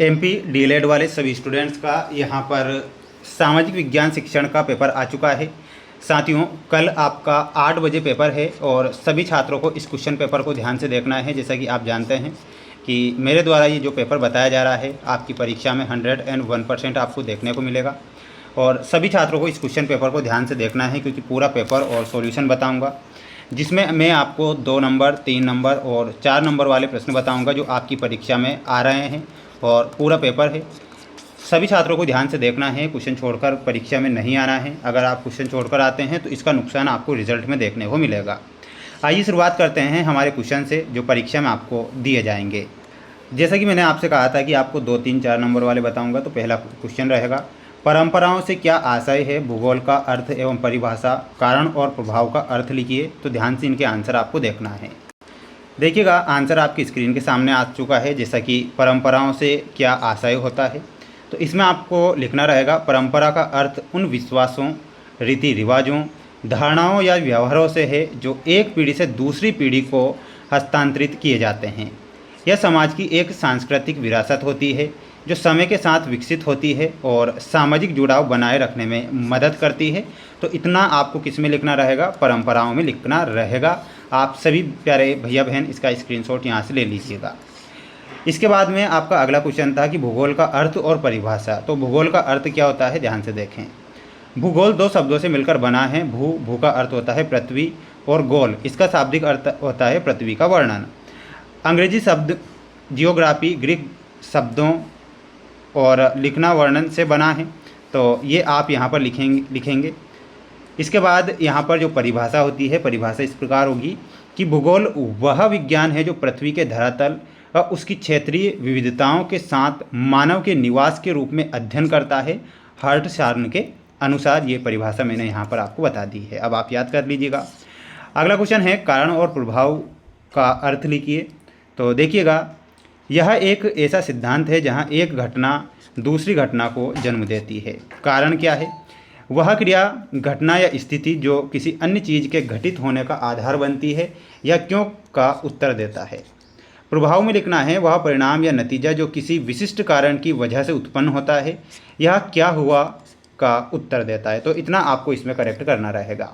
MP DElEd वाले सभी students का यहाँ पर सामाजिक विज्ञान शिक्षण का पेपर आ चुका है। साथियों, कल आपका 8 बजे पेपर है और सभी छात्रों को इस क्वेश्चन पेपर को ध्यान से देखना है। जैसा कि आप जानते हैं कि मेरे द्वारा ये जो पेपर बताया जा रहा है आपकी परीक्षा में 101% आपको देखने को मिलेगा और सभी छात्रों को इस क्वेश्चन पेपर को ध्यान से देखना है, क्योंकि पूरा पेपर और सॉल्यूशन बताऊंगा, जिसमें मैं आपको 2 नंबर, 3 नंबर और 4 नंबर वाले प्रश्न बताऊंगा जो आपकी परीक्षा में आ रहे हैं और पूरा पेपर है। सभी छात्रों को ध्यान से देखना है, क्वेश्चन छोड़कर परीक्षा में नहीं आना है। अगर आप क्वेश्चन छोड़कर आते हैं तो इसका नुकसान आपको रिजल्ट में देखने को मिलेगा। आइए शुरुआत करते हैं हमारे क्वेश्चन से जो परीक्षा में आपको दिए जाएंगे। जैसा कि मैंने आपसे कहा था कि आपको 2, 3, 4 नंबर वाले बताऊंगा, तो पहला क्वेश्चन रहेगा, परंपराओं से क्या आशय है? भूगोल का अर्थ एवं परिभाषा, कारण और प्रभाव का अर्थ लिखिए। तो ध्यान से इनके आंसर आपको देखना है। देखिएगा, आंसर आपकी स्क्रीन के सामने आ चुका है। जैसा कि परंपराओं से क्या आशय होता है, तो इसमें आपको लिखना रहेगा, परंपरा का अर्थ उन विश्वासों, रीति रिवाजों, धारणाओं या व्यवहारों से है जो एक पीढ़ी से दूसरी पीढ़ी को हस्तांतरित किए जाते हैं। यह समाज की एक सांस्कृतिक विरासत होती है जो समय के साथ विकसित होती है और सामाजिक जुड़ाव बनाए रखने में मदद करती है। तो इतना आपको किस में लिखना रहेगा? परंपराओं में लिखना रहेगा। आप सभी प्यारे भैया बहन इसका स्क्रीनशॉट यहाँ से ले लीजिएगा। इसके बाद में आपका अगला क्वेश्चन था कि भूगोल का अर्थ और परिभाषा। तो भूगोल का अर्थ क्या होता है, ध्यान से देखें। भूगोल 2 शब्दों से मिलकर बना है। भू का अर्थ होता है पृथ्वी और गोल इसका शाब्दिक अर्थ होता है पृथ्वी का वर्णन। अंग्रेजी शब्द जियोग्राफी ग्रीक शब्दों और लिखना वर्णन से बना है। तो ये आप यहाँ पर लिखेंगे। इसके बाद यहाँ पर जो परिभाषा होती है, परिभाषा इस प्रकार होगी कि भूगोल वह विज्ञान है जो पृथ्वी के धरातल व उसकी क्षेत्रीय विविधताओं के साथ मानव के निवास के रूप में अध्ययन करता है। हर्ट शार्न के अनुसार ये परिभाषा मैंने यहाँ पर आपको बता दी है। अब आप याद कर लीजिएगा। अगला क्वेश्चन है, कारण और प्रभाव का अर्थ लिखिए। तो देखिएगा, यह एक ऐसा सिद्धांत है जहाँ एक घटना दूसरी घटना को जन्म देती है। कारण क्या है? वह क्रिया, घटना या स्थिति जो किसी अन्य चीज़ के घटित होने का आधार बनती है या क्यों का उत्तर देता है। प्रभाव में लिखना है, वह परिणाम या नतीजा जो किसी विशिष्ट कारण की वजह से उत्पन्न होता है, यह क्या हुआ का उत्तर देता है। तो इतना आपको इसमें करेक्ट करना रहेगा।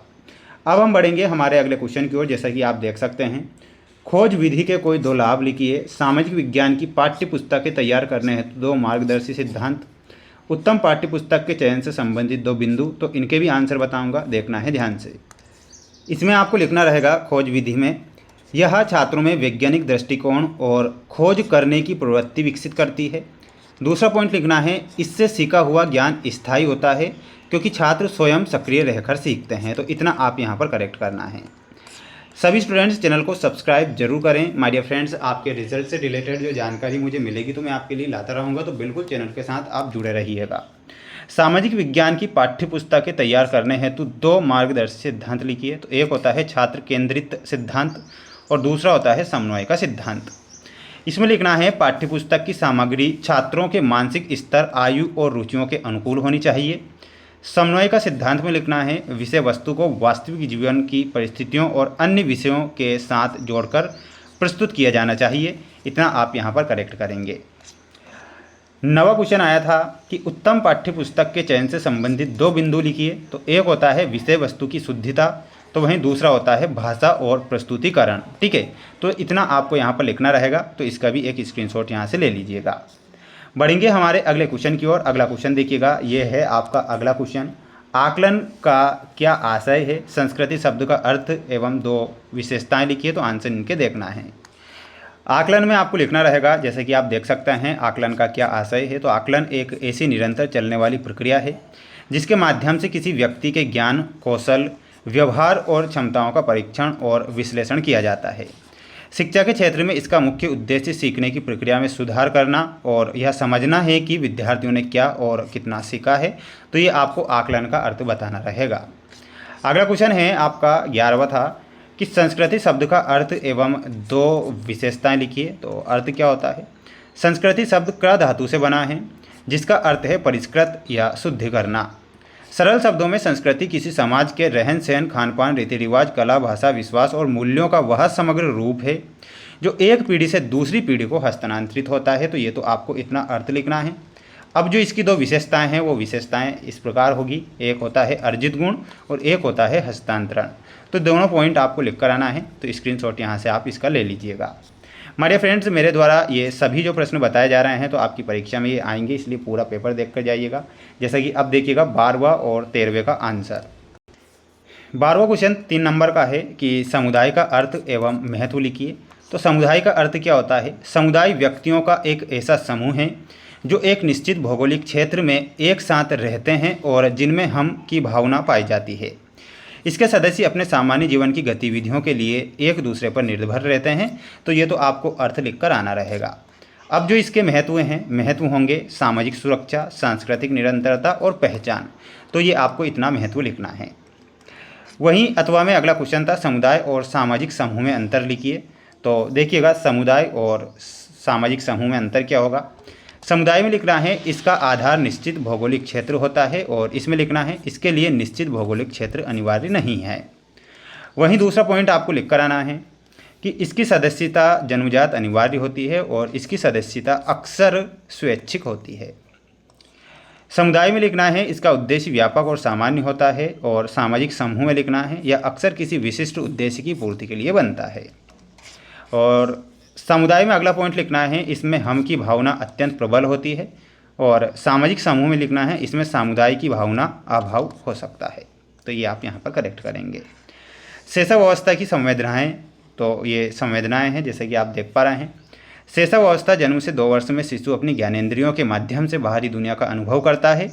अब हम बढ़ेंगे हमारे अगले क्वेश्चन की ओर। जैसा कि आप देख सकते हैं, खोज विधि के कोई 2 लाभ लिखिए। सामाजिक विज्ञान की पाठ्य पुस्तकें तैयार करने हेतु 2 मार्गदर्शी सिद्धांत। उत्तम पाठ्य पुस्तक के चयन से संबंधित 2 बिंदु। तो इनके भी आंसर बताऊंगा, देखना है ध्यान से। इसमें आपको लिखना रहेगा, खोज विधि में यह छात्रों में वैज्ञानिक दृष्टिकोण और खोज करने की प्रवृत्ति विकसित करती है। दूसरा पॉइंट लिखना है, इससे सीखा हुआ ज्ञान स्थायी होता है क्योंकि छात्र स्वयं सक्रिय रहकर सीखते हैं। तो इतना आप यहाँ पर करेक्ट करना है। सभी स्टूडेंट्स चैनल को सब्सक्राइब जरूर करें। माय डियर फ्रेंड्स, आपके रिजल्ट से रिलेटेड जो जानकारी मुझे मिलेगी तो मैं आपके लिए लाता रहूँगा, तो बिल्कुल चैनल के साथ आप जुड़े रहिएगा। सामाजिक विज्ञान की पाठ्य पुस्तकें तैयार करने हेतु 2 मार्गदर्शी सिद्धांत लिखिए। तो एक होता है छात्र केंद्रित सिद्धांत और दूसरा होता है समन्वय का सिद्धांत। इसमें लिखना है, पाठ्यपुस्तक की सामग्री छात्रों के मानसिक स्तर, आयु और रुचियों के अनुकूल होनी चाहिए। समन्वय का सिद्धांत में लिखना है, विषय वस्तु को वास्तविक जीवन की परिस्थितियों और अन्य विषयों के साथ जोड़कर प्रस्तुत किया जाना चाहिए। इतना आप यहाँ पर करेक्ट करेंगे। 9वां क्वेश्चन आया था कि उत्तम पाठ्यपुस्तक के चयन से संबंधित 2 बिंदु लिखिए। तो एक होता है विषय वस्तु की शुद्धता, तो वहीं दूसरा होता है भाषा और प्रस्तुतिकरण। ठीक है, तो इतना आपको यहाँ पर लिखना रहेगा। तो इसका भी एक स्क्रीनशॉट यहाँ से ले लीजिएगा। बढ़ेंगे हमारे अगले क्वेश्चन की ओर। अगला क्वेश्चन देखिएगा, ये है आपका अगला क्वेश्चन, आकलन का क्या आशय है? संस्कृति शब्द का अर्थ एवं 2 विशेषताएं लिखिए। तो आंसर इनके देखना है। आकलन में आपको लिखना रहेगा, जैसे कि आप देख सकते हैं, आकलन का क्या आशय है। तो आकलन एक ऐसी निरंतर चलने वाली प्रक्रिया है जिसके माध्यम से किसी व्यक्ति के ज्ञान, कौशल, व्यवहार और क्षमताओं का परीक्षण और विश्लेषण किया जाता है। शिक्षा के क्षेत्र में इसका मुख्य उद्देश्य सीखने की प्रक्रिया में सुधार करना और यह समझना है कि विद्यार्थियों ने क्या और कितना सीखा है। तो ये आपको आकलन का अर्थ बताना रहेगा। अगला क्वेश्चन है आपका 11वां था कि संस्कृति शब्द का अर्थ एवं 2 विशेषताएं लिखिए। तो अर्थ क्या होता है? संस्कृति शब्द क्र धातु से बना है जिसका अर्थ है परिष्कृत या शुद्ध करना। सरल शब्दों में संस्कृति किसी समाज के रहन सहन, खान पान, रीति रिवाज, कला, भाषा, विश्वास और मूल्यों का वह समग्र रूप है जो एक पीढ़ी से दूसरी पीढ़ी को हस्तांतरित होता है। तो ये तो आपको इतना अर्थ लिखना है। अब जो इसकी दो विशेषताएं हैं वो विशेषताएं इस प्रकार होगी, एक होता है अर्जित गुण और एक होता है हस्तांतरण। तो दोनों पॉइंट आपको लिख कर आना है, तो स्क्रीनशॉट यहाँ से आप इसका ले लीजिएगा। हमारे फ्रेंड्स, मेरे द्वारा ये सभी जो प्रश्न बताए जा रहे हैं तो आपकी परीक्षा में ये आएंगे, इसलिए पूरा पेपर देख कर जाइएगा। जैसा कि अब देखिएगा 12वां और 13वें का आंसर। 12वां क्वेश्चन 3 नंबर का है कि समुदाय का अर्थ एवं महत्व लिखिए। तो समुदाय का अर्थ क्या होता है? समुदाय व्यक्तियों का एक ऐसा समूह है जो एक निश्चित भौगोलिक क्षेत्र में एक साथ रहते हैं और जिनमें हम की भावना पाई जाती है। इसके सदस्य अपने सामान्य जीवन की गतिविधियों के लिए एक दूसरे पर निर्भर रहते हैं। तो ये तो आपको अर्थ लिखकर आना रहेगा। अब जो इसके महत्व हैं, महत्व होंगे सामाजिक सुरक्षा, सांस्कृतिक निरंतरता और पहचान। तो ये आपको इतना महत्व लिखना है। वहीं अथवा में अगला क्वेश्चन था समुदाय और सामाजिक समूह में अंतर लिखिए। तो देखिएगा समुदाय और सामाजिक समूह में अंतर क्या होगा। समुदाय में लिखना है इसका आधार निश्चित भौगोलिक क्षेत्र होता है और इसमें लिखना है इसके लिए निश्चित भौगोलिक क्षेत्र अनिवार्य नहीं है। वहीं दूसरा पॉइंट आपको लिख कर आना है कि इसकी सदस्यता जन्मजात अनिवार्य होती है और इसकी सदस्यता अक्सर स्वैच्छिक होती है। समुदाय में लिखना है इसका उद्देश्य व्यापक और सामान्य होता है और सामाजिक समूह में लिखना है यह अक्सर किसी विशिष्ट उद्देश्य की पूर्ति के लिए बनता है। और समुदाय में अगला पॉइंट लिखना है इसमें हम की भावना अत्यंत प्रबल होती है और सामाजिक समूह में लिखना है इसमें समुदाय की भावना अभाव हो सकता है। तो ये आप यहाँ पर करेक्ट करेंगे। शैशव अवस्था की संवेदनाएं, तो ये संवेदनाएं हैं जैसे कि आप देख पा रहे हैं। शैशव अवस्था जन्म से 2 वर्ष में शिशु अपनी ज्ञानेंद्रियों के माध्यम से बाहरी दुनिया का अनुभव करता है।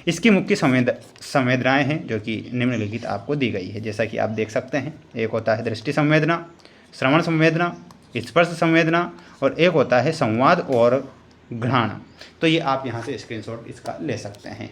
इसकी मुख्य संवेदनाएं हैं जो कि निम्नलिखित आपको दी गई है, जैसा कि आप देख सकते हैं। एक होता है दृष्टि संवेदना, श्रवण संवेदना, स्पर्श संवेदना और एक होता है संवाद और घ्राण। तो ये आप यहाँ से स्क्रीनशॉट इसका ले सकते हैं।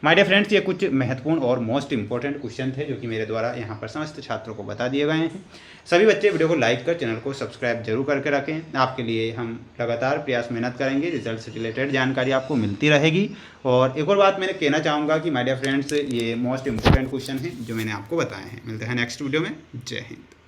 माय डियर फ्रेंड्स, ये कुछ महत्वपूर्ण और मोस्ट इंपॉर्टेंट क्वेश्चन थे जो कि मेरे द्वारा यहाँ पर समस्त छात्रों को बता दिए गए हैं। सभी बच्चे वीडियो को लाइक कर चैनल को सब्सक्राइब जरूर करके रखें। आपके लिए हम लगातार प्रयास मेहनत करेंगे, रिजल्ट से रिलेटेड जानकारी आपको मिलती रहेगी। और एक और बात मैंने कहना चाहूँगा कि माय डियर फ्रेंड्स, ये मोस्ट इंपॉर्टेंट क्वेश्चन है जो मैंने आपको बताए हैं। मिलते हैं नेक्स्ट वीडियो में। जय हिंद।